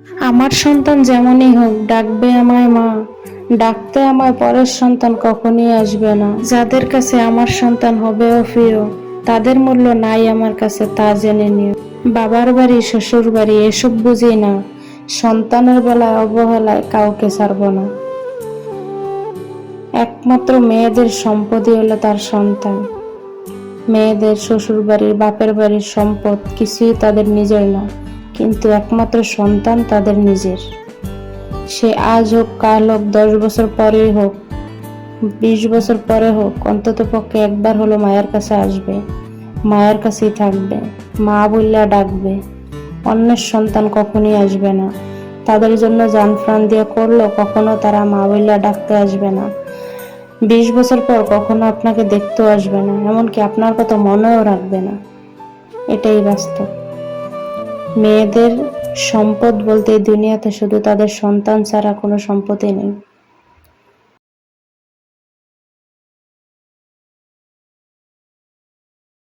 আমার সন্তান যেমনই হোক ডাকবে আমায় মা, ডাকতে আমায় পরের সন্তান কখনই আসবে না। যাদের কাছে আমার সন্তান হবে ও প্রিয়, তাদের মূল্য নাই আমার কাছে, তা জেনে নিও। বাবার বাড়ি, শ্বশুর বাড়ি এসব বুঝি না, সন্তানের বেলায় অবহেলায় কাউকে ছাড়ব না। একমাত্র মেয়েদের সম্পদই হলো তার সন্তান। মেয়েদের শ্বশুর বাড়ির, বাপের বাড়ির সম্পদ কিছুই তাদের নিজের না, কিন্তু একমাত্র সন্তান তাদের নিজের। সে আজ হোক, কাল হোক, 10 বছর পরেই হোক, 20 বছর পরে হোক, অন্তত পক্ষে একবার হলো মায়ের কাছে আসবে, মায়ের কাছেই থাকবে, মা বললে ডাকবে। অন্যের সন্তান কখনই আসবে না। তাদের জন্য জান প্রাণ দিয়ে করলো, কখনো তারা মা বললে ডাকতে আসবে না। 20 বছর পর কখনো আপনাকে দেখতেও আসবে না, এমনকি আপনার কথা মনেও রাখবে না। এটাই বাস্তব। মেয়েদের সম্পদ বলতে এই দুনিয়াতে শুধু তাদের সন্তান ছাড়া কোনো সম্পদই নেই।